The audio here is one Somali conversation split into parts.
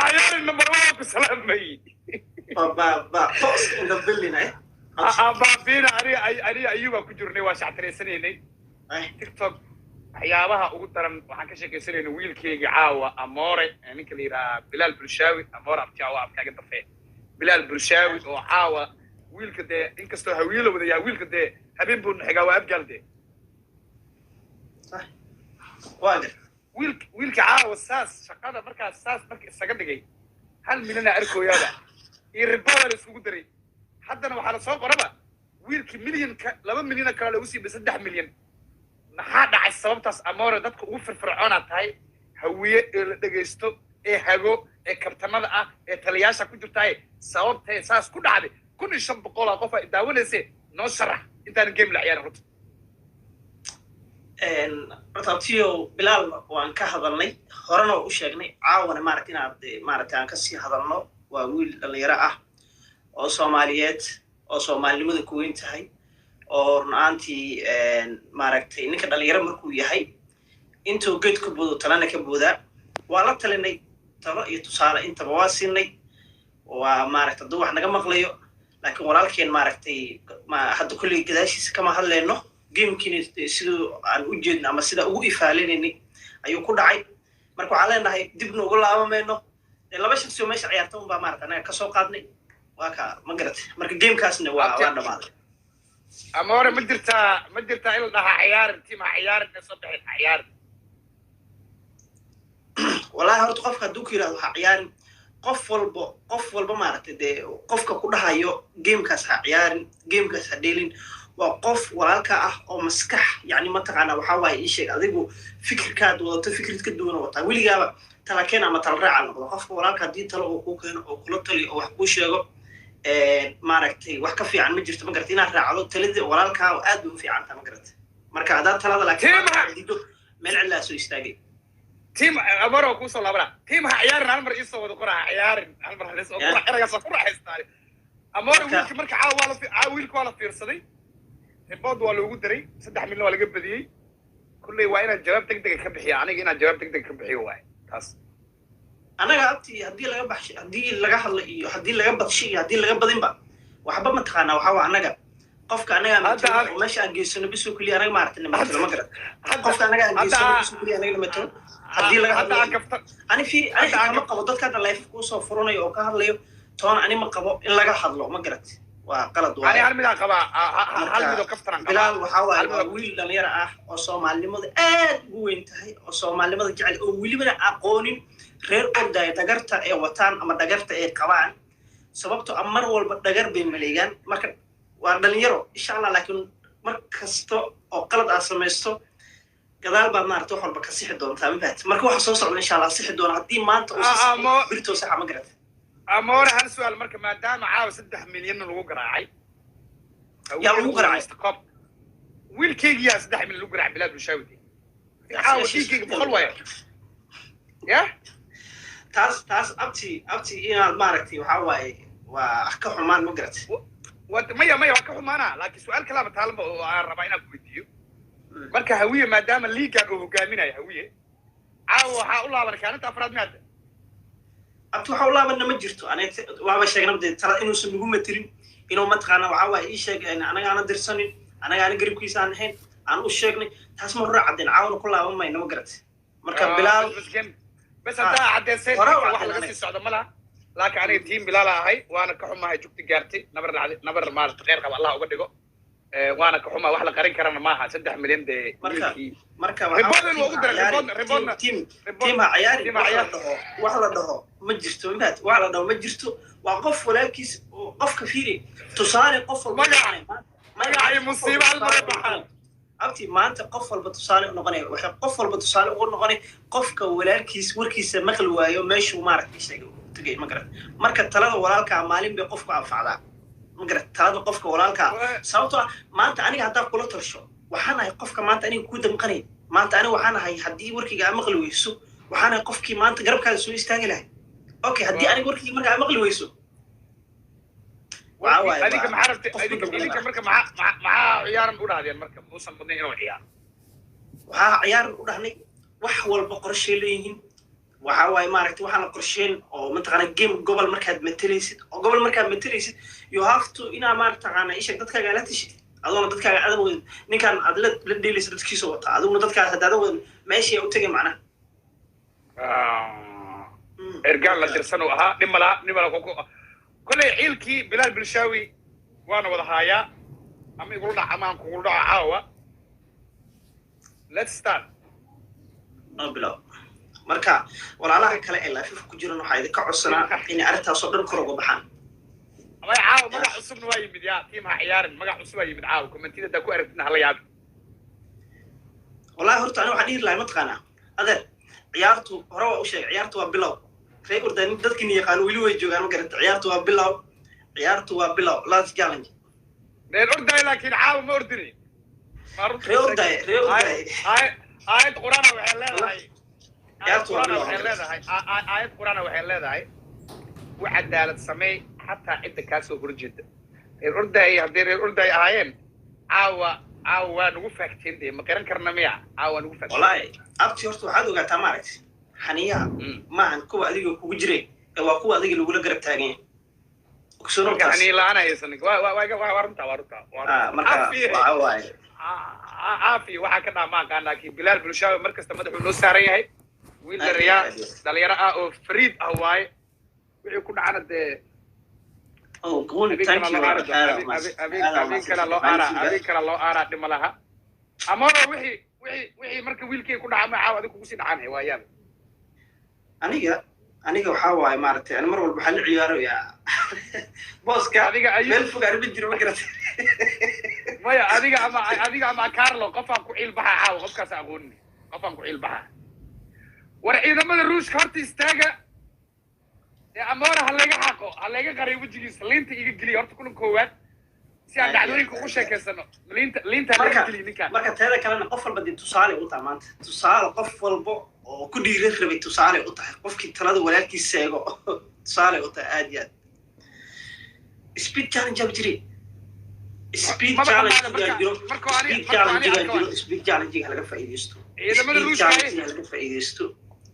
عيار النمبر 1 بسلام مي فوكس ان ذا بيلدينج اي بابينا أنا أيوة كجرني واشعتري سنيني تيك توك waxyaabaha ugu daran waxaan ka sheekaysanayna wiilkayga caawa amoore ninka la yidhaha bilaal bulshaawi amoore abjaawa afkaaga dafee bilaal bulshaawi oo caawa wiilka dee inkastoo hawiilo wadayaa wiilka dee habeen buu naxigaa waa abgaal dee wiilka caawa saas shaqada markaas saas marka isaga dhigay 1 milyan arkooyaada iyo ribada la isugu daray haddana waxaa la soo qoraba wiilkii milyanka 2 milyan kale lagu siibay 3 milyan maxaa dhacay sababtaas amoore dadka ugu firfircoona tahay hawiye ee la dhagaysto ee hago ee kabtanada ah ee taliyaasha ku jirtaay sababtay saas ku dhacday 1500 qof ay daawanaysa noo sharax intaan game la ciyaar runta rataabtiyo bilaal waan ka hadalnay horena u sheegnay caawana maaragtay inaad maaragtay aan ka sii hadalno waa wiil dhalinyaro ah oo Soomaaliyeed oo Soomaalinimada ku weyn tahay oo runtii maaragtay ninka dhalinyaro markuu yahay intuu geed ku buudo talana ka buuda waa la talinay talo iyo tusaale intaba waa siinay waa maaragtay dad wax naga maqlayo laakiin walaalkeen maaragtay hadda kulli gadaashiisa kama hadlayno gamekiina sidoo aan u jeedno ama sida ugu ifaalinayni ayuu ku dhacay marka waxaan leenahay dibna ugu laabamayno laba shakhsi oo meesha ciyaarta un baa maaragtay anaga ka soo qaadnay waa ka ma garatay marka gamekaasna waa dhamaaday amoore ma jirtaa in dhaha ciyaarin tiima ciyaarin soo bixin ciyaarin wallahi horta qofka hadduu ku yiraahdo ha ciyaarin qof walba maaragtay dee qofka ku dhahayo gamekaas ha ciyaarin gamekaas ha dheelin waa qof walaalka ah oo maskax yani mataqaanaa waxaa waaye ii sheeg adigu fikirkaad wadato fikrid ka duwan wataa weligaaba talakeen ama talraaca noqdo qofka walaalka haddii talo uu kuu keeno oo kula taliyo oo wax kuu sheego maaragtay wax ka fiican ma jirto ma garatay inaad raacdo talada walaalkaa aad u fiicanta ma garatay marka hadaa talada laakiin meel cillaa soo istaagay tiim amaro ku soo laabana tiim ha ciyaarin hal mar ii soo wada qoraa ciyaarin hal mar halis oo eraga soo raaxaystay amaro wiilka marka wiilka waa la fiirsaday ribad waa loogu daray 3 milyan waa laga badiyay kullay waa inaan jawaab degdeg ka bixiyo aniga inaan jawaab degdeg ka bixiyo waay taas anaga abti haddii laga baxshay haddii laga hadlo iyo haddii laga badshay iyo haddii laga badinba waxba ma taqaanaa waxaa waa anaga qofka anaga oo meesha aan geysano bisoo keliya anaga maaragtay nimatalo ma garan qofka anaga aan geysano bisoo keliya anaga nimatalo haddii laga hadlo ani ma qabo dadka hadda life kuu soo furanayo oo ka hadlayo toona ani ma qabo in laga hadlo ma garatay waa qalad ani hal mid aan qabaa hal mid oo kaftaran bilaal waxaa waaye waa wiil dhalinyaro ah oo Soomaalinimada aad ugu weyn tahay oo Soomaalinimada jecel oo welibana aqoonin reer orday dhagarta ee wataan ama dhagarta ee qabaan sababtoo mar walba dhagar bay maleegaan marka waa dhalinyaro insha Allah laakiin mar kasto oo qalad aad samaysto gadaal baa maartay wax walba ka sixi doontaa ma fahat marka waxa soo socda insha Allah sixi doona haddii maanta uu birto sax ma garatay amoore hal su'aal marka maadaama caawa 3 milyan lagu garaacay yaa lagu garaacay istaqab wiilkayga 3 milyan lagu garaacay bilaad bulshaawi caawa wiilkayga boqol waaya ya taas abti inaad maaragtay waxaa waaye waa ka xumaan ma garatay maya waa ka xumaana laakiin su'aal kalaaba taalba oo aan rabaa inaan ku weydiiyo marka hawiye maadaama liigaan uu hogaaminayo hawiye caawa waxaa u laaban kaalinta afraad maada abti waxaa u laabanna ma jirto waaba sheegnaba dee tala inuusan nagu matirin inuu mataqaana waxaa waaye ii sheeg anaga aana dirsanin anaga aana garibkiisa aan ahayn aan u sheegnay taas ma rura caddeen caawna ku laaban mayna ma garatay marka bilaal بس أنت عدين سيد واحد لقى السعودة ملا لكن أنا تيم بلالا هاي وأنا كحومة هاي جبت جارتي نبر مال غير قبل الله أقدره وأنا كحومة واحد لقارين كرنا معها 3 مليون دي مركب ريبون تيم عياري واحد ده مجرته مات واحد ده مجرته وقف ولكن قف كثير تصاري قف ما جاي مصيبة المربحان abti maanta qof walba tusaale noqonay waxa qof walba tusaale ugu noqonay qofka walaalkiis warkiisa maqal waayo meeshuu maaragtay sheegay tagay ma garan marka talada walaalka maalin bay qofku anfacdaa ma garan talada qofka walaalka sababtoo maanta aniga haddii kula tarsho waxaan ahay qofka maanta aniga ku damqanay maanta aniga waxaan ahay haddii warkiga maqal weyso waxaan ahay qofkii maanta garabkaada soo istaagi lahay okay haddii aniga warkiga markaa maqal weyso adiga ma xarabtay adiga marka maxaa ciyaaran u dhahdeen marka muusan badnayn inuu ciyaaro waxaa ciyaaran u dhahnay wax walba qorshe leeyihiin waxa waaye maaragtay waxaan la qorsheyn oo mataqaana game gobol markaad matalaysid you have to inaa maaragtaqaana isha dadkaaga la tishid adoona dadkaaga adan weyn ninkan aad la dheelaysa dadkiisa wata adiguna dadkaas hadaadan weyn meeshii u tagay macnaha ergaan la dirsan uu ahaa nimala kolay ciilkii bilaal bilshaawi waana wada haayaa ama igula dhac ama aan kugula dhaco caawa let's start bilow marka walaalaha kale ee laafif ku jiran waxaa idinka codsanaa inay arrintaasoo dhan kor uga baxaan amay caawa magac cusubna waa yimid yaa tiimha ciyaarin magac cusub waa yimid caawa kommentida haddaa ku aragtidna hala yaabi wallahi horta ani waxaan dhihi lahay mataqaanaa adeer ciyaartu hore waa u sheegay ciyaartu waa bilow reer ordaanin dadkiina yaqaano weli way joogaan ma garata ciyaartu waa bilow last challenge reer ordaay laakiin caawa ma ordini reer ordaay aayad quraana waxay leedahay aayad quraana waxay leedahay u cadaalad samey xataa cidda kaa soo horjeeda reer ordaay haddii reer ordaay ahaayeen caawa waa nagu faagteen dee ma qiran karna miya caawa nagu faagteen wallahi abti horta waxaad ogaataa maaragtay xaniyaha maahan kuwa adiga kugu jireen ee waa kuwa adiga lagula garab taagan yahay xaniya la'aan haysan waa runtaa marka waxa waaye caafi waxaa ka dhamaa qaanaa laakiin bilaal bulshaawi mar kasta madaxuu noo saaran yahay wiil dhalinyaro ah oo fariid ah waaye wixii ku dhacana dee habeen kala loo aaraa dhima laha amaba wixii marka wiilkay ku dhaca ma caaw adig kugu sii dhacanay waayaan aniga waxaa waaye maaragtay ani mar walba waxaa la ciyaarayaa booska meel fog arma jiro ma garata maya adiga ama carlo qofaan ku ciilbaxa caawa qofkaas aqooni qofaan ku ciilbaxa war ciidamada ruushka horta istaaga ee amoora ha layga qaray wejigiisa liinta iga geliya horta kulan koowaad si aan dhacdooyinka ugu sheekaysano liinta laga geliya ninkaan marka teeda kalena qof walba dee tusaale u tahay maanta tusaale qof walba oo ku dhiiran rabay tusaale u tahay qofkii talada walaalkiisa seego tusaale u tahay aad iyo aad speed challenge aa jiri speed challenge laga faa'iideysto ciidamada ruushka laga faa'iideysto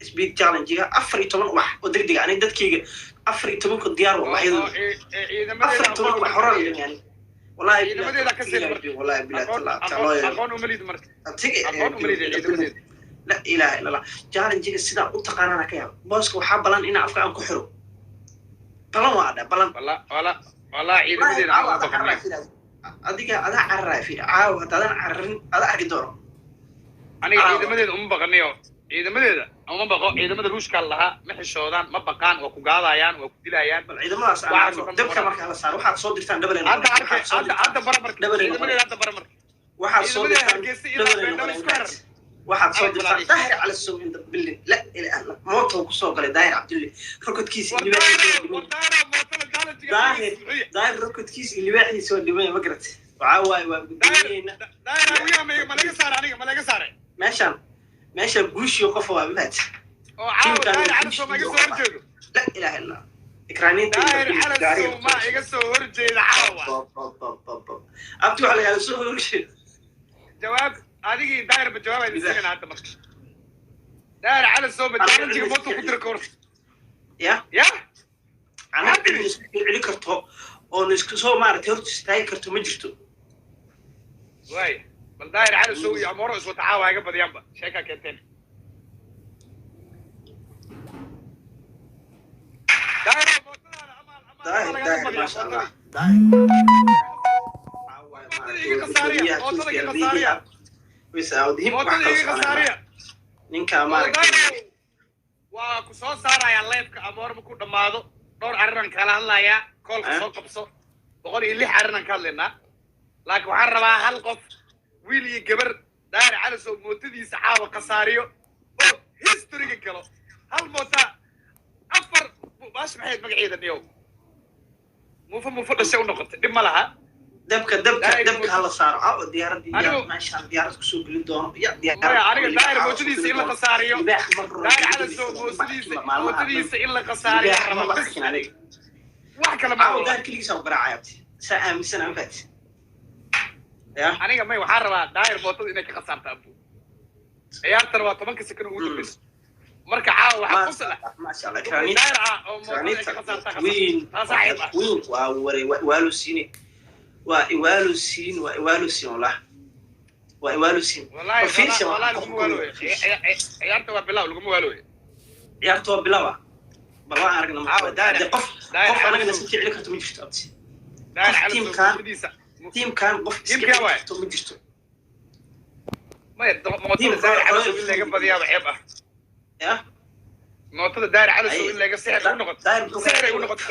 speed challenge 14 wax oo degdeg ah dadkayga 14 ku diyaar waa waxyadu 14 wax horan yani wallahi ciidamadeeda ka sii markii wallahi billahi aqoon umalid marka ciidamadeeda la ilaha illa allah challenge sida u taqaanana ka yaab booska waxa balan in afka aan ku xiro balan wallahi ciidamadeeda adiga adaa carraa fi caaw hadaan carrin ada arki doono aniga ciidamadeeda uma baqanayo ciidamadeeda uma baqo ciidamada ruushka lahaa ma xishoodaan ma baqaan waa ku gaadayaan waa ku dilayaan bal ciidamadaas dabka marka la saaro waxaad soo dirtaan double hadda baramarka ciidamadeeda hadda baramarka waxaad soo dirtaan waxaad soo dirtaan daahir cala sumin bilin la ilaha illa mooto ku soo galay daahir cabdulli rokotkiisa daahir rokotkiisa ilwaaxiisa oo dhimay ma garatay waxa waaye waa gudbiyayna daahir wiya ma laga saaray aniga ma laga saaray meesha guushiyo qof waa maad oo caawa daahir cala soo ma iga soo horjeedo la ilaha illa ikraaniinta daahir cala soo ma iga soo horjeeda caawa abti waxa laga soo horjeeda jawaab adigii daahir ba jawaab ay disan hadda marka daahir cala soo ba challenge mooto ku dir koor ya ana cili karto oo isku soo maartay horta istaay karto ma jirto way bal daahir cala soo iyo amoro isoo tacaawa iga badiyaan ba sheeka keenteen daahir waa ku soo saaraya leebka amoor ma ku dhamaado dhowr arrinan kala hadlayaa koolka soo qabso 106 arrinan ka hadlaynaa laakiin waxaan rabaa hal qof wiil iyo gabar daahir cala soo mootadiisa caawa khasaariyo oo historyga galo hal moota afar baash maxay magaceeda niyow muufa dhashay u noqotay dhib ma laha dabka hala saaro caawa diyaaradii meeshaan diyaarad kusoo gelin doono aniga daahir mootadiisa in la khasaariyo daahir cala soo mootadiisa in la khasaariyo wax kale ma caawa daahir keligiisa u garaacayabti saa aaminsan aan faati aniga may waxaan rabaa daahir mootada inay ka khasaarta abu ciyaartan waa 10 second ugu dambayso marka caawa waxa ku sala ما شاء الله كرانيت oo mootada ka saarta وين وين وإوالو سين وإوالو سين والله وإوالو سين والله لكم والو عيارته بالله لكم والو عيارته بالله والله أرجع معاه داير قف أنا قلنا سنتي عليك تمي جشت أبتي داير على تيم كان قف تمي جشت ما موطن داير على سوق اللي قبل يا عيبه يا موطن داير على سوق اللي قصير ونقط سعر ونقط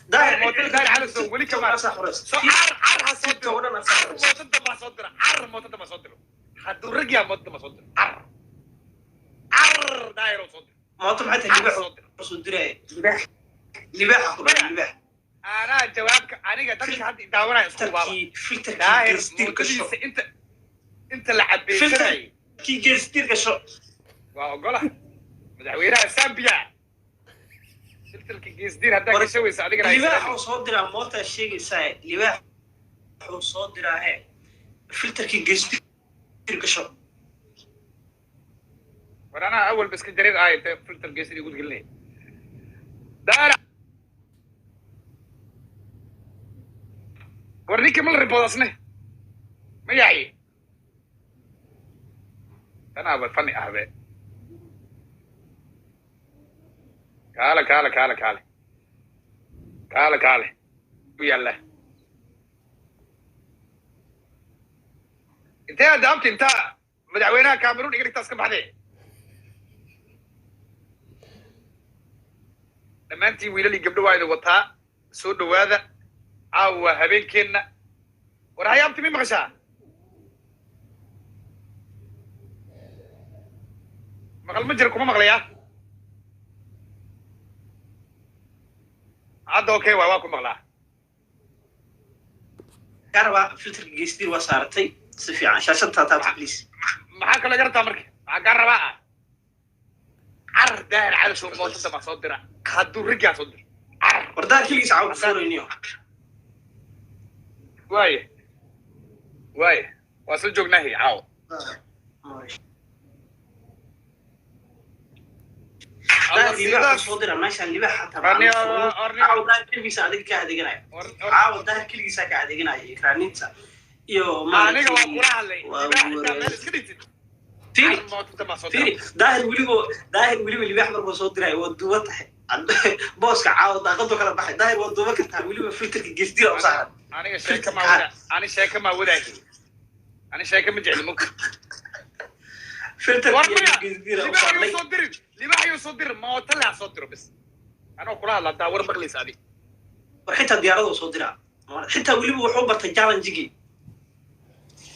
داير موطن داير على سوق ولي كمان عر صدر ولا موطن ما صدر عر موطن ما صدر حد رجع موطن ما صدر عر داير صدر موطن حتى صدر لباح لباح انا جوابك انا قلت حد داورا اسكو داير انت اللي حبيتني كي جستير كشو واقولها مدحوينها سامبيا قلت لك جستير هداك يسوي صديق رئيس لباح صدر موتا شيء ساي لباح صدر هي فلتر كي جستير كشو وانا اول بس كنت جرير انت فلتر جستير يقول لي دار ورنيك من الريبوت اصلا ما يعي أنا أبغى فني أهبه كاله ويلا أنت يا دامت أنت مدعوينها كاميرون يقدر تسكب عليه لما أنت ويلا اللي قبل وايد وطها سود وهذا أو هبين كنا ورهاي أمتي مين مغشاه مقال مجركم مقليا عاد اوكي واكم مقلا كاربا فلتر جيستير وصارتي سفي عن شاشة تاتا بليس معاك لا جرتا مركي مع كاربا عر داير على شو موت ما صدر خدو رجع صدر وردار كل يسعوا صورينيو واي واصل جوجنا هي عاو لباح صدر ماشي اللباح حتى عاود داير كل جيسا هذيك كهديجناي عاود داير كل جيسا كهديجناي كرانينتا يو ما أنا جوا كورا علي تيري داير ولي اللباح مرة صدر هاي ودوات بوسك عاود داخلته كلا بحي داير ودوات كتها ولي فلتر جيستير أو صار أنا شايك ما ودا أنا شايك مجعل ممكن فلتر جيستير أو صار لي ما يصدر ما طلع صدره بس انا كلها لا داور مقليس ادي وحتى ديارته صدرها حتى ولي وحو برت جالنجي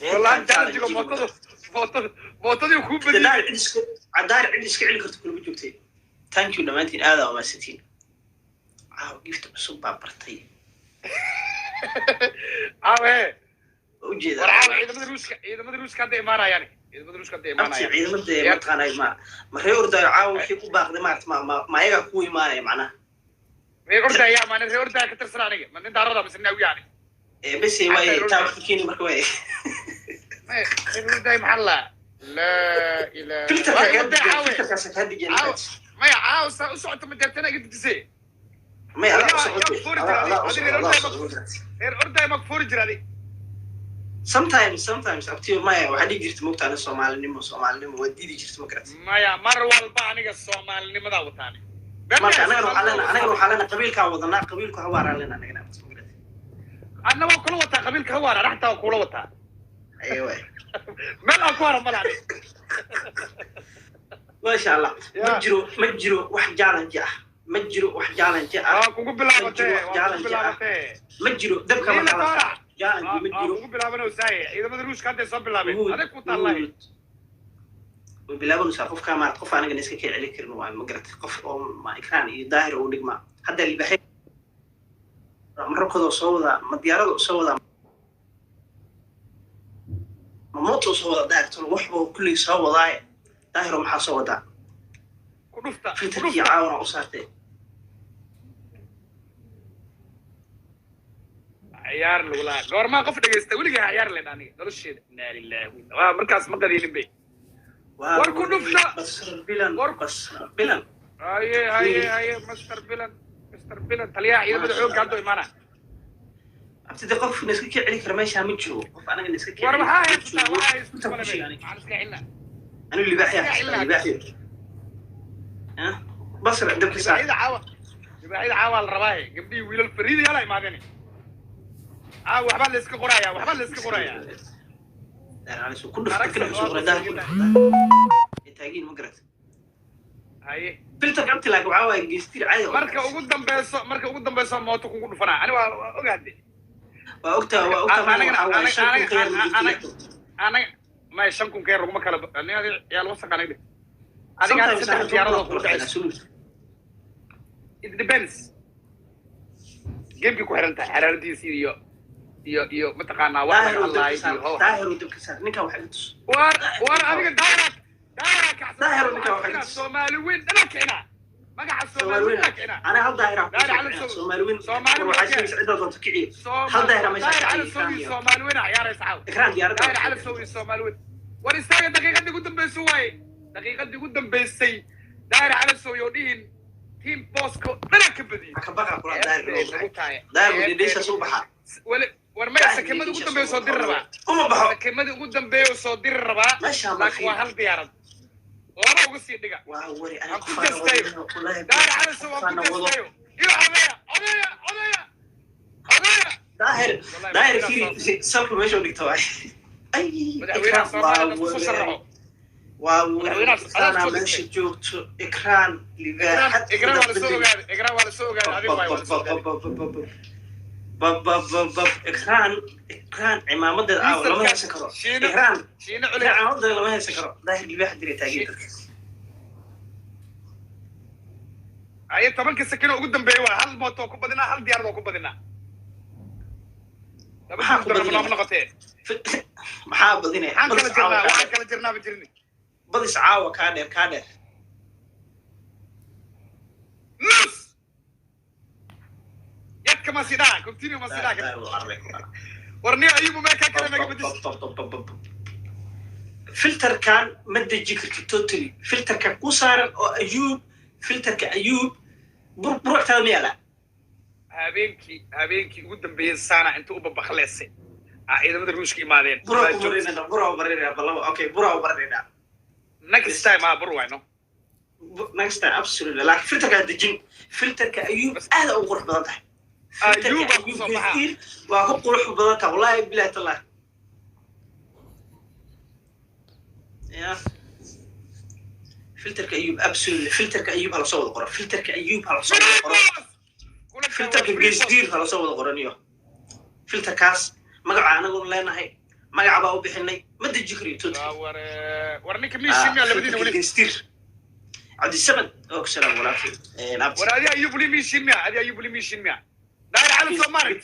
والله جالنجي موتدي وكوب بدي عدار عندك علي كرت كل بجوتي ثانك يو لمانتين هذا وما ستين جفت بسوبا برتي وجيدا إذا ما دروس كان إيمانا يعني إذا ما دروس كان إيمانا يعني إذا ما كان إيمان ما هي أردا عاو في كوباق دمارت ما يجا كوي إيمانا معنا هي أردا يا ما هي أردا كتر سرانية من أنت عرضها بس إنه يعني بس هي تعرف كيني مركوي هي أردا محلا لا إله ما يا عاو سأسعد من درتنا قد تسي ما يا أردا مكفور جرالي sometimes up to Maya waxaan jirtay moogtaan Soomaalinimo wadiidi jirtay makrat Maya mar walba aniga Soomaalinimada wataani marka anaga waxaan lana qabiilka wadana qabiilku hawaara lana anaga annaga kula wata qabiilka hawaara raxta kula wata aywa meel aan ku haro malaani ma sha Allah ma jiro wax challenge ah kugu bilaabatay ma jiro dabka ma kala ugu bilaabana saay ciidamada ruushka hadda soo bilaabeen adag ku taallay bilaabana qof aniga iska ka celi karin waa ma garatay qof oo ma ikraan iyo daahir oo dhigma hadda libaxay markooda soo wada ma diyaarado soo wada ma mooto soo wada daarto waxba kulli soo wadaay daahir maxaa soo wada ku dhufta fitrki caawna u saartay عيار ولا غور ما قف دغيستا وليغا عيار لين اني nolosheeda inna lillahi wa markaas ma qadinin bay warku dhufta بصر بلان haye master bilan taliyaha ciidamada xoogga hadda imaana abtida qof iska kicili kara meesha ma jiro qof anaga iska kicili war waxaa haysta أنا اللي بحيا ها بصر عندك ساعة بعيد عاوى الرواية قبلي ويل الفريد يلا ما بيني وحبال لسك قرايا أنا شو كله فكرة صغيرة ده يتاجين مقرت هاي فلتر قمت لك وعاوى جستير عادي مركب قدام بيص موتو كون فنا أنا وقعدي وقتها أنا ما يشمكم كير رقم كلا أنا يا الوسط أنا كده أنا قاعد أستخدم خيارات it depends جيمك كوهرنتا حرارتي سيريو يو متقانا واحد الله داهر ودك سر نكا واحد وانا أنا داهرك داهر نكا واحد سومالوين أنا كنا ما قاعد سومالوين كنا أنا هل داهر سومالوين وعايشين سعيدة ضد كعيد هل داهر مش على سومالوين يا ريس عاود إكرام يا رب داهر على سومالوين ورستاجة دقيقة دي قدام بيسوي دقيقة دي قدام بيسي داهر على سويودين تيم بوسكو أنا كبدي كبقى كلها داهر وديش صوبها ورمي سكمة قدام بيصدر الربع سكمة قدام بيصدر الربع لكن وهل ديارد وأنا أقصي دقة وأوري أنا كنت أستيو داهر على سو كنت أستيو يو عليا داهر في سالكو ماشي وديكتواي أي إكرام أنا ماشي جوت إكران إكرام على سوق إكران عمامة لما يسكروا إكران عمامة لما يسكروا ده اللي واحد اللي تاجيل أي طبعا كسكينه قدام بيوا هل موتو كبدنا هل ديار كبدنا maxaa badinay waxaan kala jirnaa ba jirni badis caawa kaa dheer nus yadka ma sidaa continue ma sidaa warni ayubu ma ka kala naga badis filterkan ma deji kartid totally filterka ku saaran oo ayuub burburta meela habeenkii ugu dambeeyay saana inta u babakhleysa ciidamada ruushka imaadeen next time next time absolutely like filterka dejin filterka ayuub aad u qurux badan tahay waa ku qurux badan tahay wallahi billahi taala ya filterka ayuub absolutely filterka ayuub hala soo wada qoro filterka ayuub hala soo wada qoro filterka geesdiir hala soo wada qoraniyo filterkaas magaca anagu leenahay magaca baa u bixinay ma deji kariyo warninka miishimya labadiina wali geesdiir عبد السمد أوك سلام ولكن ورادي أيوب لي ميشين داير على سوماري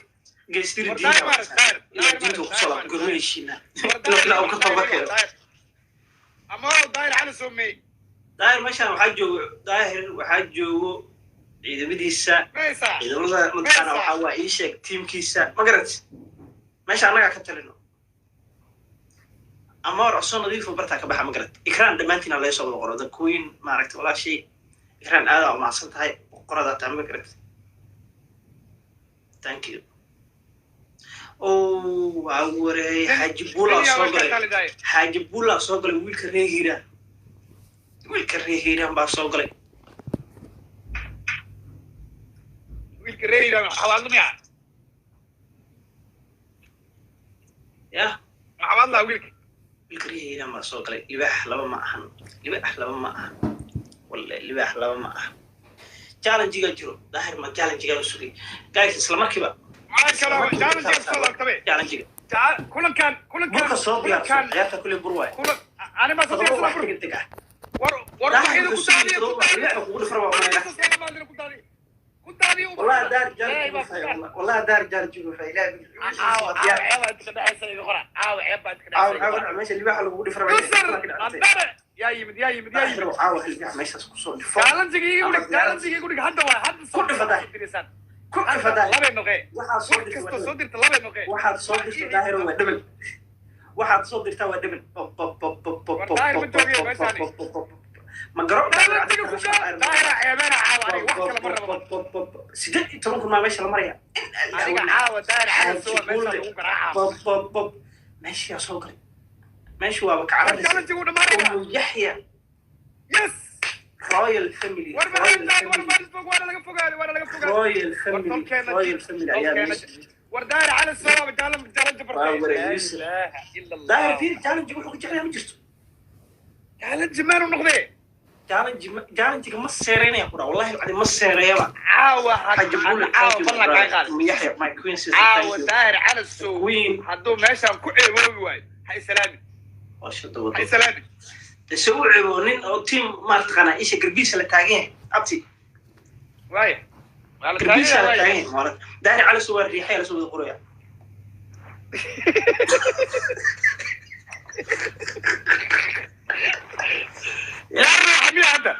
جيستير الدين دين وصلا قرميشينا لا وكتبك أمور داير على سومي داير مشان وحجو إذا بدي الساعة إذا والله مكانه وحوا إيشك تيم كيسا ما قرأت ماشي أنا كترينه أمور أصلا نضيف وبرتك بحا مقرد إكران دمانتنا لا يصور قرد كوين ما عرفت ولا شيء إكران هذا وما صلت هاي قرادة تام مقرد thank you أوه أوري حاج بولا صقلي ويلك ريهيرا بس صقلي ويلك ريهيرا حوالنا يا حوالنا ويلك الكريه لما سوق لي لباح لما ما ولا لباح لما ما challenge جرو ظاهر ما challenge جرو سوري guys اسلام مركبه ما كلام challenge كلن كان عيالك كل برواي انا ما صدق والله دار جار جوفا لا ماشي اللي واحد لو دفر يا يمد عاو اللي ماشي سكسو challenge يقول هذا واحد كل فدا لبي نقي waxaad soo dirto daahir waa dhabal waxaad soo dirtaa waa dhiban ma garo sideed iyo toban kun maa meesha la maraya meeshiyaa soo galay meeshu waaba kacarada yaxya royal family ayaa وردار على الصواب جالم جبر لا اله الا الله داير في جالم جبر ku jeclaa ma jirto جالم جمان ونقضي جالم تيجي ما سيرينيا كورا والله بعد ما سيريا بقى عاوة والله قاعد يحيى ماي كوين سيستر عاوة داير على السوق كوين حدو ماشي كو ايبوي واي هاي سلامي واشدو هاي سلامي سو عيبونين او تيم ما تقنا ايش قربيس لا تاغين ابتي واي قربيس لا تاغين داير على سوق الريحه على سوق القريه يا رحمي هذا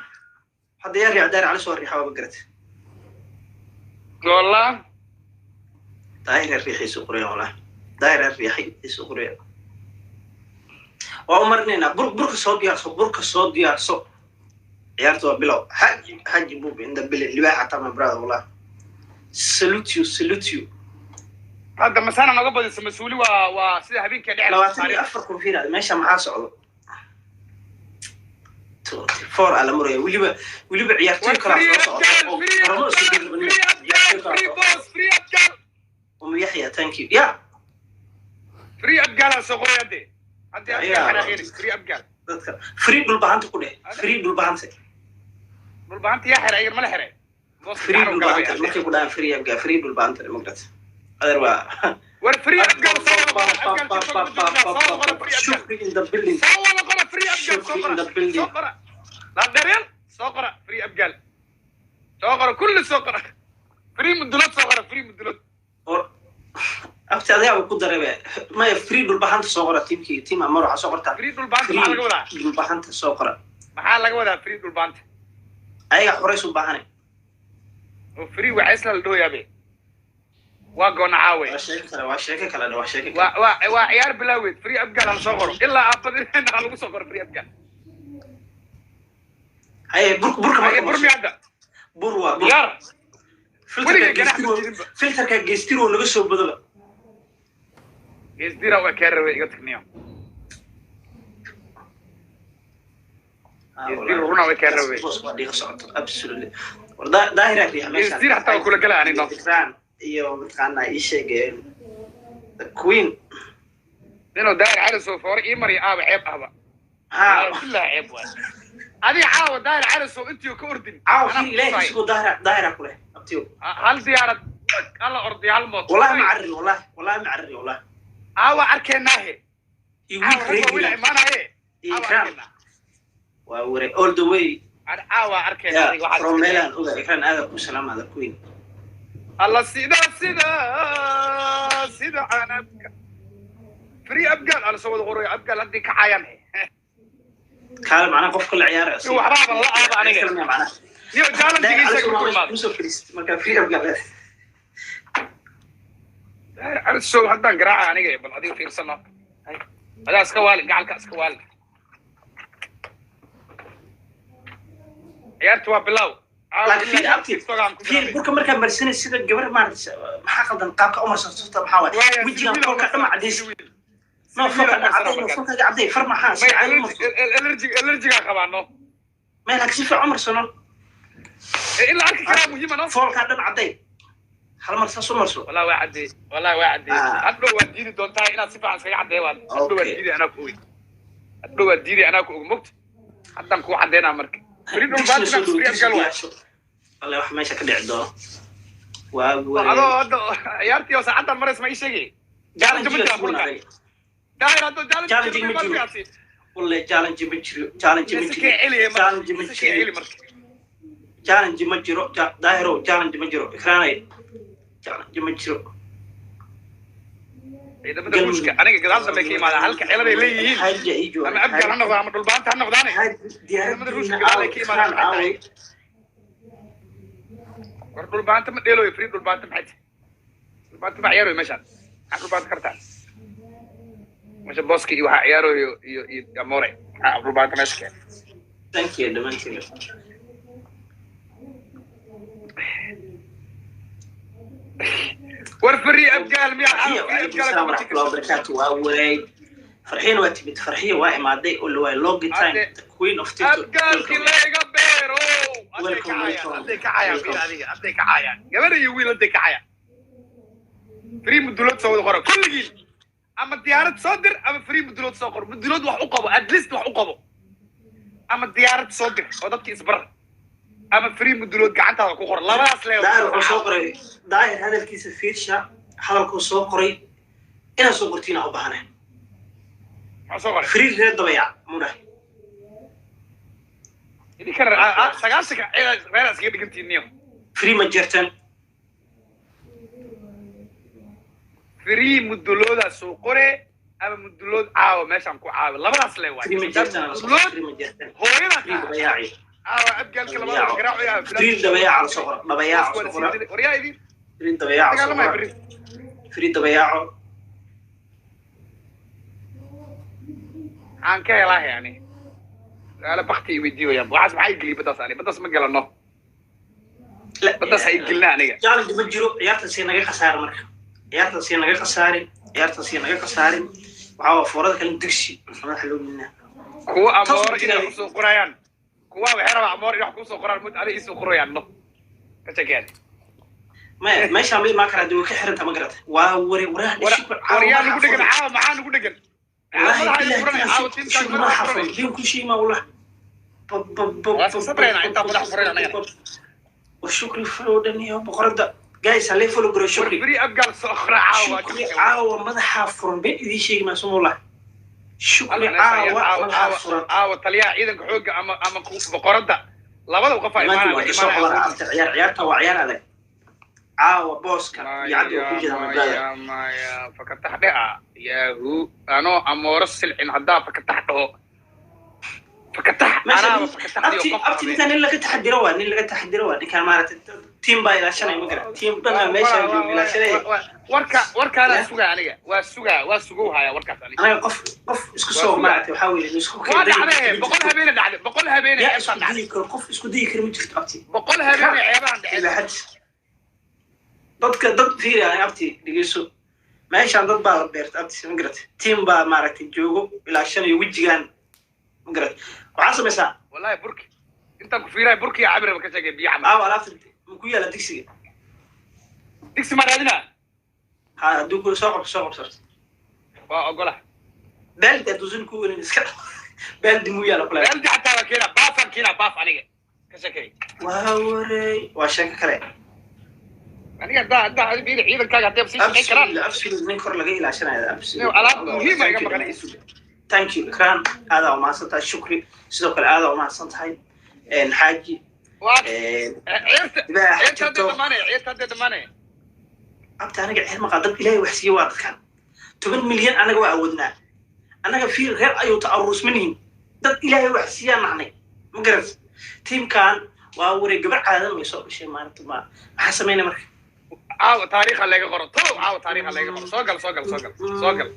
حد يرجع داير على سوق الريحه وبقرت والله داير الريحه سوق القريه والله داير الريحه سوق القريه وأمرنا برك صوت ديارسو عيارته بلو حاج بوب عند بلي اللي واحد تمام براد والله سلوتيو هذا مسانا ما قبل مسؤولي وسيده هبين كدع لو أتري أفركم فينا ماشي معاه صعود فور على مريا ولي بعيارتي كلا أم يحيى ثانك يو يا فري أبقال سوقيا دي أنت أنا غير فري أبقال فري بالبانت كله فري بالبانت بالبانت يا حرا غير ما حرا فري بالبانت ما كيقولان فري أبقال فري بالبانت المقدس هذا هو والفري أبقال شكري إن دبلين شكري إن دبلين لا دريل سوقرا فري أبقال سوقرا كل سوقرا فري مدلات سوقرا فري مدلات أفتح هذا وقدر ربع ما يفريد البحانت صغرى تيم أمره على صغرى فريد البحانت محل جودا البحانت صغرى محل جودا فريد البحانت أي حريص البحانة وفري وعسل الدو يا بي واقعنا عاوي واشيك كلا واشيك وعيار بلاوي فري أبقى على صغرى إلا أبدا على صغرى فري أبقى أي برمي هذا بروا يار فلتر كجستيرو نقصه بدله جستيرو وكرر يقتنيه جستيرو هنا وكرر بص دي صوت ابسولي ظاهره في ماشي جستيرو حتى كل كلا يعني فكران iyo mataqaana ii sheegeen queen inuu daayir cali soo foor ii mari aaba ceeb ahba لا عيب هذه عاود داير على سو انتو كوردين عاود ليه اسكو دايره كله ابتيو هل زياره الله ارضي على الموت والله معري والله معري والله اركيناه يويك ريدي ما انا ووري all the way اركيناه واحد from ميلان اوغا كان هذا كو سلام هذا كوين الله سيدا انا فري ابقال على سواد غوري ابقال عندي كعايان كلام معنا قف كل عيار هو حرام الله ابا aniga كلام معنا نيو جالن دقيقه كل ما مو فريست ما كان فري ابقال على السوق هدان قراعه aniga bal adiga fiirsano هذا iska waali gacalka iska waali ciyaartu waa bilow laakiin abti في بركة مركب مرسين السيدة الجبر ما حقدا قابك عمر صوته محاول ويجي نقول كلام عديس ما فوق عدي فوق عدي فرما حاس الرجي قبانو ما لك شيء في عمر سنة إلا أركي كلام مهم أنا فوق عدم عدي هل مرسو والله واحد أدلو وديني دون تاي أنا سيف عن سيء عدي واد أدلو وديني أنا كوي أدلو وديني أنا كوي مكت حتى كوي عدينا مركب فريدو الباقي نفسي قالوا والله واحد ماشي كده عدو هذا عيارتي وساعات المرة اسمه إيش يجي جالن جمجري والله جالن جمجري دايرو جالن جمجري إكراني جالن جمجري إذا بدك مشكلة أنا قدرت أسمع كلام هذا هلك حلبة ليه حاجة يجوا أنا أبقى هنا نقدر عمل البانت هنا نقدرني ديار ما أدري وش قال لك كلام هذا ورد البانت ما ديلو يفريد البانت معتي البانت معيارو مثلا عقل البانت كرتان مش بوسكي وعياره يموري ربعت ماسك thank you دمانتي ورفري ابقال ميا السلام ورحمة الله وبركاته واوري فرحين واتبت فرحية واقع عدي يقول له لونج تايم كوين اوف تيك توك ابقال كي لا يقبيرو اديك عايا قبل يويل اديك عايا فري مدلوت سو قرا كل جيل اما ديارة صدر اما فري مدلوت سو قرا مدلوت wax u qabo at least wax u qabo ama diyaarad soo dir oo dadka isbar ama free mudlood gacantaada ku qor labadaas leeyahay daahir soo qoray daahir hadalkiisa fiirsha hadalku soo qoray ina soo qortiina u baahanay soo qoray free reed dabaya mudah idin kar sagaashiga reeras ka dhigantiiniyo free ma jirtan free mudlooda soo qore ama mudlood caawa meeshan ku caawa labadaas leeyahay free ma jirtan hooyada free dabayaaci abgal kala wada garaaco ya free dabayaaci soo qor dabayaaci soo qor wariyaa idin free dabayaaci soo qor free dabayaaci aan ka helaa yani ala bakti weydiiyo ya waxaas maxay geli badaas ani badaas ma galano badaas ay gelna aniga challenge ma jiro ciyaarta si naga khasaar marka ciyaarta si naga khasaarin waxa foorada kala digsi waxa loo minaa kuwa amoor inay ku soo qorayaan kuwa waxay rabaa amoor inay ku soo qoraan mid ay soo qorayaan no ka tagaan ما شامل ما كان عندو كحرنت ما قرأت ووري وراه وريا نقول لك عاو معاه نقول لك ما حفظ اليوم كل شيء ما والله صبرنا انت بدك فرينا والشكر فرودني بقرد جايس عليه فلو قرا شكري فري ابقى صخره عاو عاو مدح فرن بيدي شيء ما اسمه والله شكري عاو طليا عيدك خوق اما بقرد labada qof ay ciyaarta waa ciyaar adag caawa booska yacdi ku jira madada maya fakatax dhica yaahu ano amooro silcin haddaa fakatax dhaho fakatax anaa fakatax abti inta nin laga taxadiro waa ninkaan maaragtay tiim baa ilaashanay ma gara tiim dhanna meesha jooga ilaashanay warkaana sugaa aniga waa sugow haya warkaas aniga qof isku soo maaragtay waxaa weeye isku dhacday boqol habeen qof isku dayi kara ma jirto abti boqol habeen ceebaan dhacay dadka dad fiiraya abti dhigeyso meeshaan dad baa beerta abti ma garat tiim baa maaragtay joogo ilaashanayo wejigaan ma garat waxaa samaysaa wallahi burki intaan ku fiiraya burkiga cabiraba ka sheegay biyo camal alaabta ku yaala digsiga digsi ma raadina ha hadduu ku soo qabsarto waa ogola baaldi aduusan ku weyn iska baaldi mu yaala kula baaldi xataa waa keena baaf aniga ka sheekay waa wareey waa sheeko kale aniga daa biir ciidankaaga hadday sii shaqeyn karaan absolutely nin kor laga ilaashanayo absolutely alaab muhiim ah iga maqan isu thank you kran aada u mahadsantahay shukri sidoo kale aada u mahadsantahay xaaji ciirta dhammaanay abta aniga ciir maqaa dad ilaahay wax siiye waa dadkan 10 milyan anaga waa awoodnaa anaga fiir reer ayuu ta'arus manihin dad ilaahay wax siiyaan nahnay ma garat tiimkan waa wareeg gabar caadan way soo dhashay maalinta maxaa sameynay marka caawa taariikha laga qoro caawa taariikha laga qoro soo gal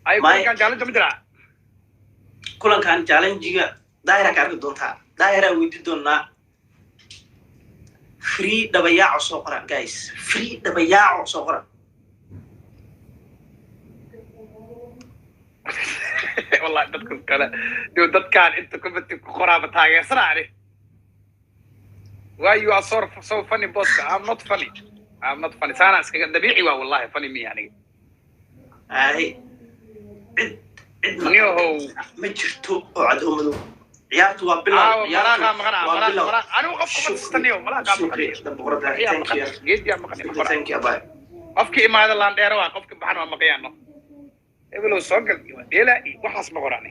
ay kulankan challenge ma jira kulankan challenge-ga daayira ka arki doontaa daayira weydii doonaa free dabayaaco soo qora guys free dabayaaco soo qora والله dadku kale dadkaan inta comment ku qoraaba taageersanaani why you are so funny boss I'm not funny sana iskaga dabiici waa wallahi funny mi yani ay cid ma jirto oo cad oo madow ciyaartu waa bilow malaqa anigu qofka ma istaniyo malaqa thank you bye qofkii imaada laan dheer waa qofka baxan waa maqayaano ebelo soo gal dheela waxaas ma qorane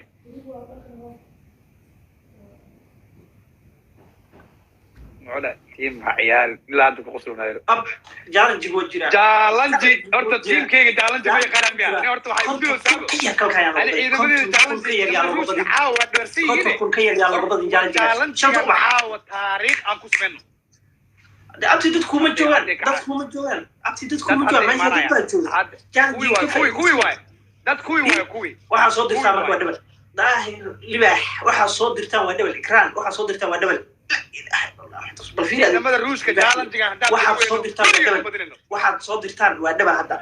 wala team عيال لا عندك قصرنا اب challenge وجرا challenge horta teamkeyga challenge way qaran biya horta waxay u diiwaan على ciidamada challenge caawa dharsiin kun ka yar yaa labada challenge caawa taariikh aan ku sameeyno abti dadku ma joogaan abti dadku ma joogaan meesha dad baa jooga kuwii waay dad kuwii waay kuwii waxaa soo dirtaan marka waa dhibal daahir libaax waxaa soo dirtaan waa dhibal ikraan waxaa soo dirtaan waa dhibal bal fiiri ciidamada ruushka jaalantiga hadda waxaad soo dirtaan waa dhibal hadda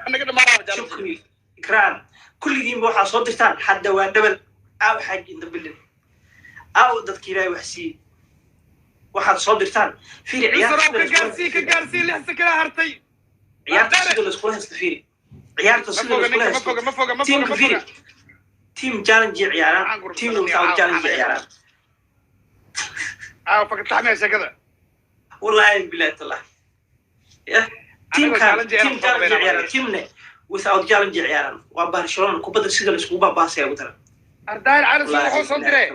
shukri ikraan kulligiinba waxaa soo dirtaan hadda waa dhibal aaw xaaji inda bilin aaw dadkii ilaahay wax siiyey waxaad soo dirtaan fiiri ciyaarta gaarsi lixda kala hartay ciyaarta sida la isku haysto fiiri ciyaarta sida la isku haysto team fiiri team challenge ciyaaraan team without challenge ciyaaraan فقط تحمي شكذا والله بالله الله يا تيم challenge ciyaaraan teamne without challenge ciyaaraan waa Barcelona kubadda sida la isku baabaasay ugu taran ardaayl cali soo soo diray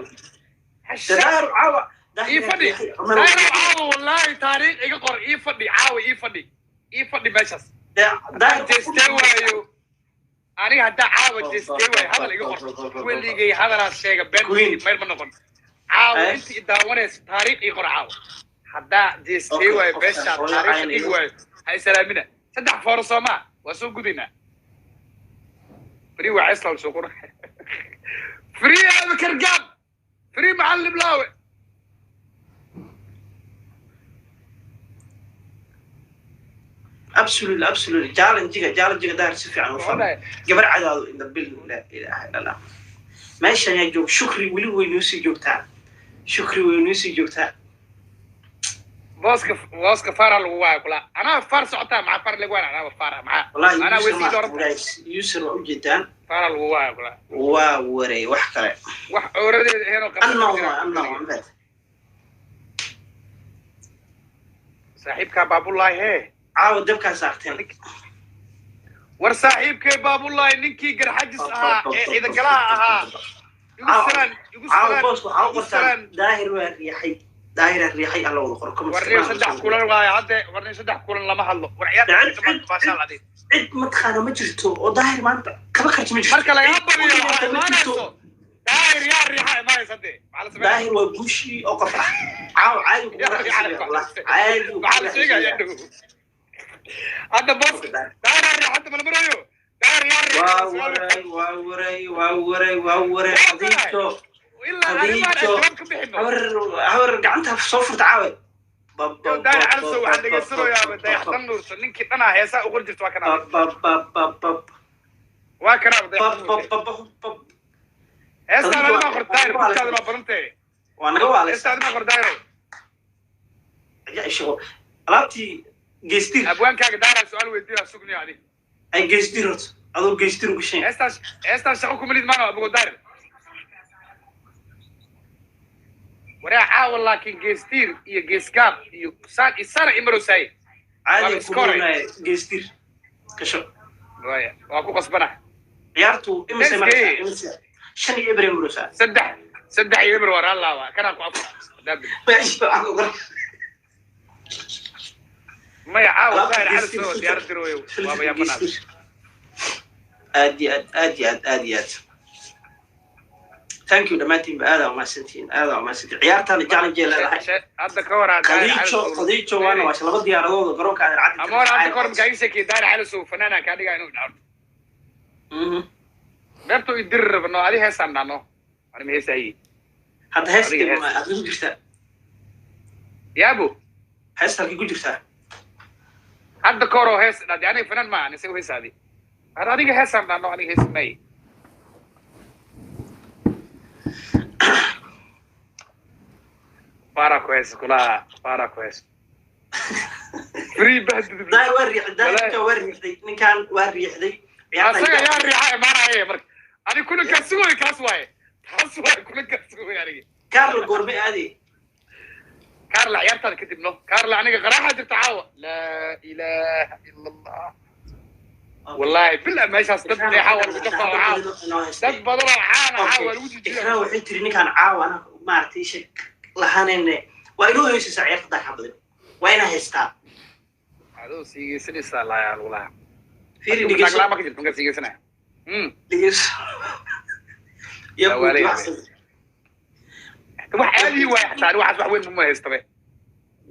hashar caawa يفدي عاو والله تاريخ يقر يفدي عاو يفدي ماشاس دا تستوي أنا هدا عاو تستوي هذا اللي يقر واللي جاي هذا الشيء بين ما نقول عاو أنت إذا وانا تاريخ يقر عاو هدا تستوي بس تاريخ يقر هاي سلامنا صدق فرصة ما وسوق دينا فري وعسل وسوق فري هذا كرجال فري معلم لاوي absolutely challenge daar si fiican u fahmay gabar cadaado in bil la ilaaha illa allah meeshan ay joog shukri wali weynoo sii joogtaa booska fara lagu waa kula ana far socota ma far lagu waa ana fara ma ana wasi doorta yusur u jeedaan fara lagu waa kula waa waray wax kale wax ooradeed heeno qabta saaxiibka baabullah he عاو دبكان ساقتين ور صاحبك باب الله نكي قرحجس اذا قلاها يقول داهر الريحي الله وذكركم ورني صدح كلن واي هدا ورني صدح كلن لما هلو ورعيات ما شاء الله عليك عد مدخانه ما جرتو او داهر ما انت كما كرت ما جرتو marka laga bariyo داهر يا الريحي ما يصدق على سبيل داهر وبوشي او قفا عاو عادي عادي هذا بس داير حتى ما نبريو داير واوري حديثو عور قعنتها في صوفر تعاود داير على سو واحد يسرو يا بدا يحضن نور نينكي انا هيسا اقول جرت واكنا هيسا انا ما اخر داير هذا ما برنتي وانا قال هيسا ما اخر داير يا شغل alabti geestir abwaan kaaga daara su'aal weydiina sugni ali ay geestirot adoo geestir ugu shay estas shaqo ku milid ma abu daara waraa wallahi geestir iyo geesgaab iyo saan isara imro say caadi ku qornay geestir kasho waya waa ku qasbana ciyaartu imse markaa shan iyo ibrahim rusa saddex iyo ibrahim wara allah kana ku afur dabi ما يعاود غير على السوق ديار دروي بابا يا بنات ادي ثانك يو دماتين بهذا وما سنتين عيارتها اللي جعل جيل هذا كور قضيتو وانا واش لبا ديارادود غروك aan عاد امور هذا كور مكايسه كي دار على السوق فنانا كادغا انو دارto برتو يدير بنو علي هسانانو انا ما هساي هذا هسكي ما ادو جرتا يا ابو هسكي ku jirta هذا كورو هيس يعني فنان ما أنا سوي هذه هذا ديك هيس أنا نوع ديك هيس ماي بارا كويس كلا بارا كويس فري بهد دا وري نكان وري حدي يا ريحة ما رأيه مرك أنا كل كسوي كل كسوي يعني كارل غورمي هذه كارلا عيارتها كتب له كارلا أنا قراحة تتعاوى لا إله إلا الله والله بالله ما يشاس دب يحاول يتفاوض عاوى دب بدل عاوى حاول وجد إحنا وحين تري نكان عاوى أنا ما أعرف شيء لهانين وإنه يوسف سعير قدر حبض وإنه هيستا هذا سيجي سنة سلا يا الله فيري دقيقة لا ما كنت ممكن سيجي سنة دقيقة يبغى واحد واحد وين ما يستوي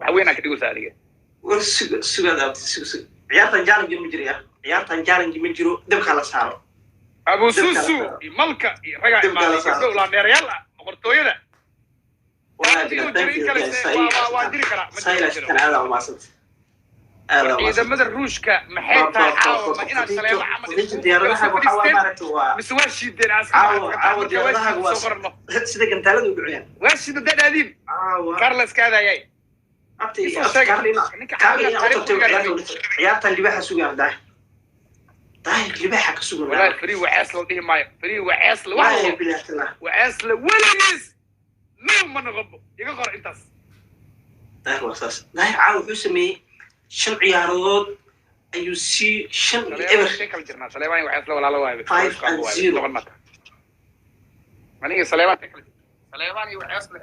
وينك تقول ساليه ورسوق هذا سوق عيارة جالنج مجري عيارة جالنج مجرو دبك على صار أبو سوسو ملكة رجع مالك دولة نيريالا مقرطوية إذا مدى الروشكا محيطها عاو ما إنا سلام عمل مسواش يدين عاود يرضاها سيدك انت لدو بعيان واش يدين هذين كارلس كذا جاي عيارة اللي بيحها سوق عم داي اللي بيحها كسوق ولا فري وعسل دي ماي فري وعسل وعسل ولا ناس لو ما نغبو يقرأ انتاس داي واساس داي عاود يسمي شن عيارات أيو سي شن إبر شكل جرنا سليمان وعسل ولا لا 5-0 ماني سليمان تكل سليمان وعسل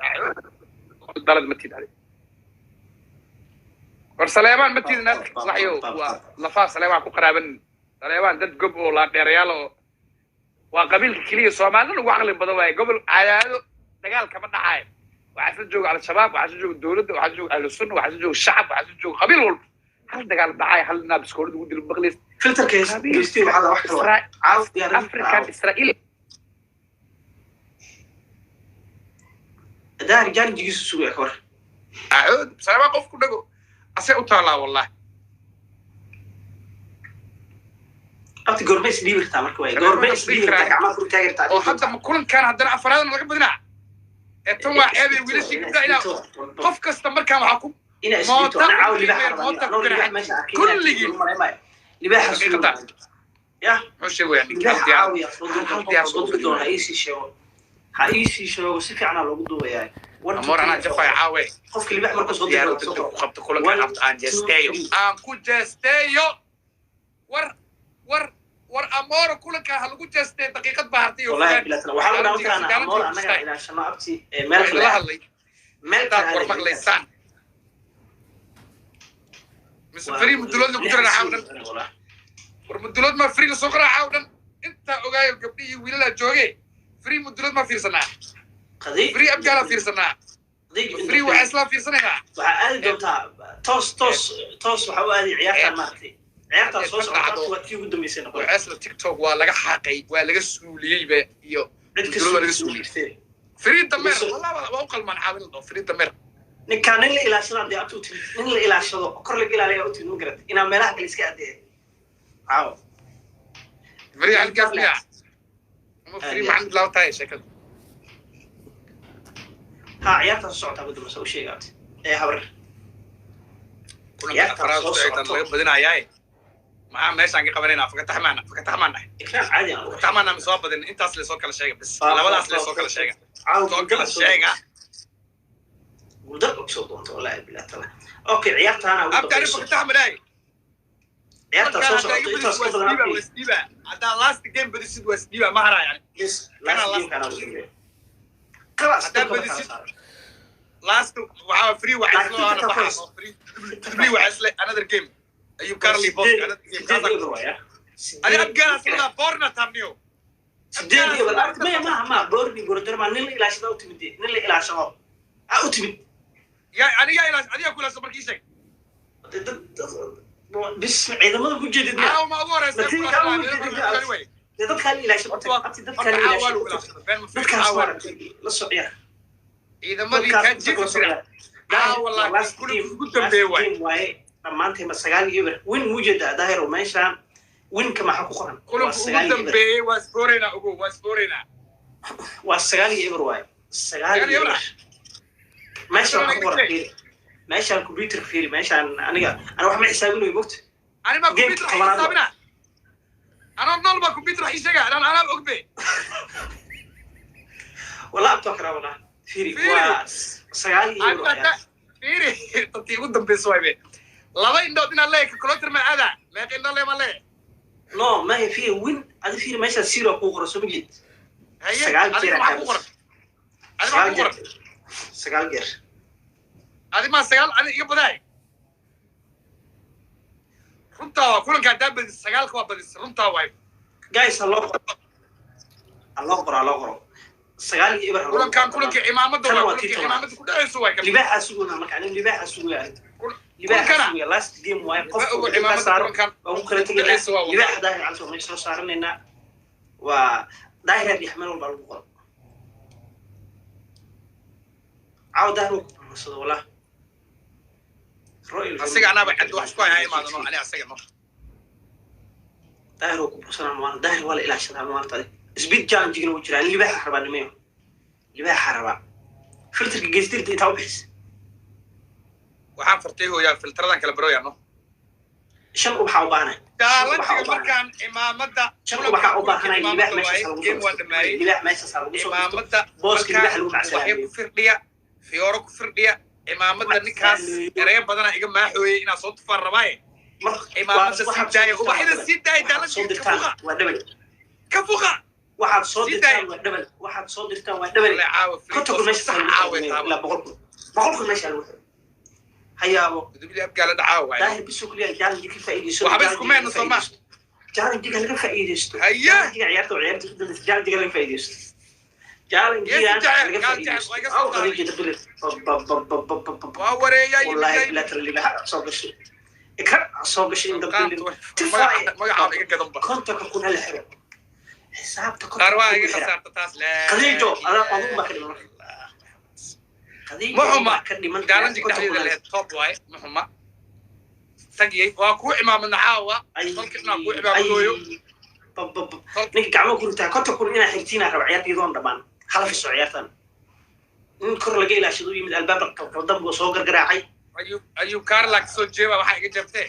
الدرج متيد عليه ورسليمان متيد ناس صحيو لفاس سليمان كقرابن سليمان دد قب ولا ديريالو وقبيل كليه سومالنا وعقل بدواي قبل عيادو دقال كما دحاي وعسل جوج على الشباب وعسل جوج الدولة وعسل جوج أهل السنة وعسل جوج الشعب وعسل جوج قبيل والب هل دقال دحاي هل نابس كورد ودي البغليس فلتر كيس كيستيو على واحد عاوز يا أفريكان إسرائيل ده رجال جيسو سوي أكبر أعود سليمان قف كله أسيء طالع والله أنت قربيس ليبر تعمل كويس قربيس ليبر تعمل كل تاجر تعمل وحتى مكون كان عندنا أفراد نلقى بدنا التوم أبي ويلسي كده إلى قف كاستمر كان معكم إنا إسبيتو أنا عاول كل اللي بيحصل يا مش هو يعني كان عاوي يفرض بدون هايسي شو سيف عنا لو بدو يعني أمور أنا جفا عاوي قف اللي بيحمل قصد يا رب خبط كل كان عبد أنجستيو كل جستيو ور أمور كل كان هلقو جستي دقيقة بهرتي والله بلا وحاول نقول أنا أمور أنا إلى شنابتي ملك ور مغليسان مس فري مدلود كجرنا عاودن ور مدلود ما فري سوقرا عاودن انت اوغاي gabdhii wiilala joogay فري مدلود ما fiirsanaa قضي فري abgaala fiirsanaa فري waxa isla fiirsanaa waxa aad doontaa toos waxa aad ciyaarta maartay ciyaarta soo socota waqti ugu dambeysay noqon asla TikTok waa laga xaqay waa laga suuliyay iyo mudlod laga suuliyay فري dameer wallahi waa u qalman caawin do فري dameer ninkaan in la ilaashado dee abtu in la ilaashado kor la ilaaliyo u tiinu garad ina meelaha kale iska adeey caaw فري halkaas miya ama فري macand laa tahay shakad ha ciyaarta socota gudu ma soo sheegaat habar kulanka afraad oo laga badinaayay maxaa meeshaan ka qabanayna afka taxmaana ikna caadi ah taxmaana ma soo badin intaas la soo kala sheegay bas labadaas la soo kala sheegay soo kala sheegay ودق أقصد أنت والله بالله تعالى أوكي عيارت أنا أبدأ أعرف تحمل أي عيارت أصلا وستيبا هذا لاست جيم بديسيد وستيبا ما هرا يعني يس لاست خلاص لاست وعا فري وعسله أنا بحاول فري وعسله another game أيوب كارلي بوس another game أنا أبغى أصلا بورنا تامنيو سديدي ولا ما بورني بوردر ما نيل إلى شباب وتمدي نيل إلى شباب أوتمد أنا أقول أصبر كيسك بس إذا ما تقول جديد أنا ما أقول ده خلي لا شيء ده خلي لا شيء لا صعيا إذا ما بيكان جيد والله كل بيواي لما أنت مسجال يبر وين موجود ظاهر وماشان وين كما حقوقنا كل بي واسبورينا أقول واسبورينا والسجال يبر واي السجال يبر ماشي ماشي الكمبيوتر فيري ماشي أنا واحد ما حسابينه يبوت أنا ما كمبيوتر حسابنا أنا نول ما كمبيوتر حسابنا أنا أقبل ولا أتوقع ولا فيري وسجال فيري تطيقون دم بسوي لا إن دوتنا لك كلوتر من هذا ما كنا له ما له لا ما هي فيه وين هذا فيري ماشي سيرو كوغر سومجيت سجال كير أنا سجال جير هذه ما سجال أنا يبدأ رنتا كلن قاعد بدي سجال كوا بدي رنتا وايب جايز الله قرأ سجال يبر كلن كان كلن كإمامة دولة كإمامة كده يسوي اللي بيح سوقنا ما كان اللي بيح سوق يعني libaax suuya last game waaye qofku ka saaro oo kala tagay libaax daahir calso ma soo saaranayna waa daahir yaxmal walba lagu qoro عودة نص ولا رؤية أصيغ أنا بعد واحد شوي هاي ما أظن عليه أصيغ نص داهر وكبرسنا موان داهر ولا إله شذا موان طريق سبيد جان جينا وجرا اللي بيح حربا نميو اللي بيح حربا فلتر جيستير تيتاو بحس وحان فرتيه يا فلتر ذاك البرو يا نو شن وبحاو بانا دالنتي مركان إمامدا شن وبحاو بانا اللي بيح اللي بيح ما يسال إمامدا بوس اللي بيح لو معسل فيورو كفرديا إمامدا نكاس إريا بدنا إيجا ما حوي إن صوت فرباي إمامدا سيداي وواحد سيداي دالنتي كفوقة واحد صوت دبل واحد صوت دبل كنت أقول ماشي لا بقول ماشي الوحد هيا أبو بدي أبقى على دعاوة داهر بسوكلي جال ديك الفائدة وحبسكم مين نصوما جال ديك الفائدة هيا ديك عيارته وعيارته جال ديك الفائدة جال ديك أو خليجي تقول والله لا ترى اللي بحق صوب الشيء إكر صوب الشيء إن تقول تفاي كنت أكون هلا حلو حسابتك كنت أرواحي خسارة تاس لا خليجو أنا أظن ما كلمة محمد دارن جيك تحليل التوب واي محمد تجي وأكو إمام النعاوة خلكنا أكو إمام الويو نيجي كعمو كنت كنت أكون هنا حكتينا ربعيات يدون طبعا خلف السعيات نكر لقي لا شذوي من الباب القدام وصوغر قراعي أيوب كارلك سوجيبا وحاجة جبته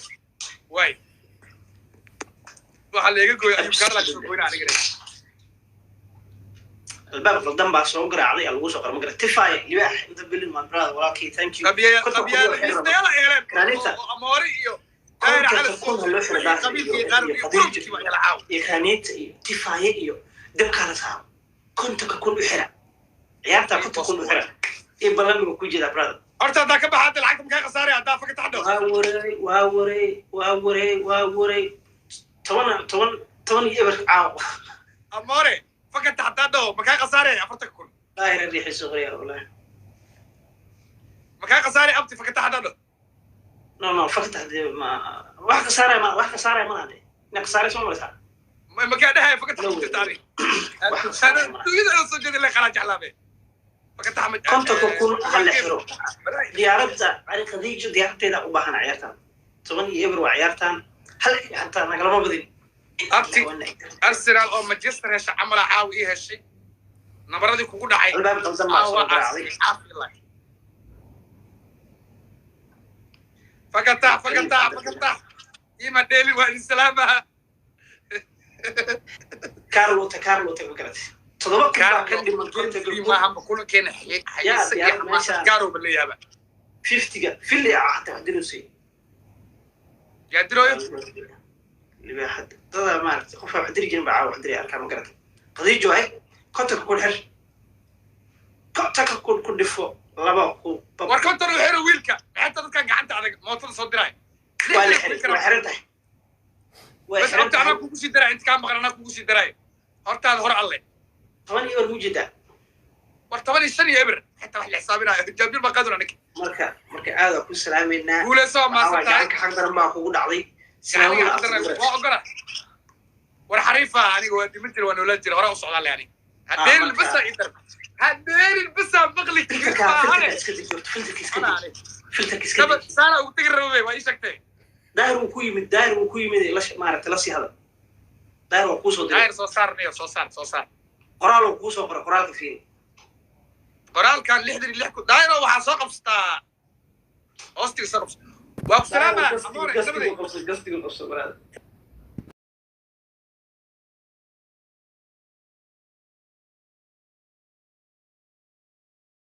واي وحال يقول أيوب كارلك سوجينا على كده الباب القدام بقى صوغر علي الوسق المقرة تفاي لواح أنت بقول ما براد ولكن ثانك يو أبيا يستاهل يا كانيتا أموريو كان على الكون هاللوحة ده كانيت تفاي يو دب كان صعب كنت ككل وحرة عيارتها كنت ككل وحرة إيه بلغم كوجي ده براد أرتا ذاك بحد الحكم كان خسارة هذا فقط حده واوري توان يبر عاو أموري فقط حده مكان خسارة أفرتك كل لا الريح الصغيرة والله مكان خسارة أبتي فقط حده لا فقط هذه ما واحد خسارة ما هذه إنك خسارة شو مرسال مكان ده فقط حده تاري أنا تريد أن أسجل لك على جحلابه فقط حمد كنت تكون على حرو ديارتها على خديجة ديارتها ده وباهنا عيارتها توان يبر وعيارتها هل حتى أنا قلما بدي أبتي أرسل أو ماجستير هش عمل عاوي إيه هالشيء نبردي كوكودا عين الباب قدام ما صار عليه فقط إيما ديلي والسلامة كارلو تفكرت تضرب كارلو من كنت ما هم بقولوا كان حيسيح ما كارو باللي يابا 50 في اللي عاد دروسي يا دروي اللي واحد هذا ما عرفت خوف واحد يجي معاه واحد يركب مقرت قضيه جوي كنت كل حر كنت كل دفو لبا وكنت الحر ويلكا حتى كان قعدت على موتور صدراي وحرته بس انت انا كوكو دراي انت كان مقرنا كوكو دراي horta hor alle طبعا يور وجده ورتبني السنه يبر حتى واحد حسابنا جابير ما قدر انك marka aad ku salaameynaa wala soo ma sataa ka xaqdaran baa kugu dhacday salaam war xariifa aniga waa dimitri waa noolad jira hore u socdaa yani hadeen albasa idar hadeen albasa baqli filterkiska sana ugu tigrabay waa ishagtay daahir uu ku yimid la maaragtay la sii hada daahir waa ku soo diray daahir soo saar qoraal uu ku soo qoray qoraalka fiiri qoraalkan 66 daahir waxa soo qabstaa hoostiga soo qabstaa waa salaama amoore gastiga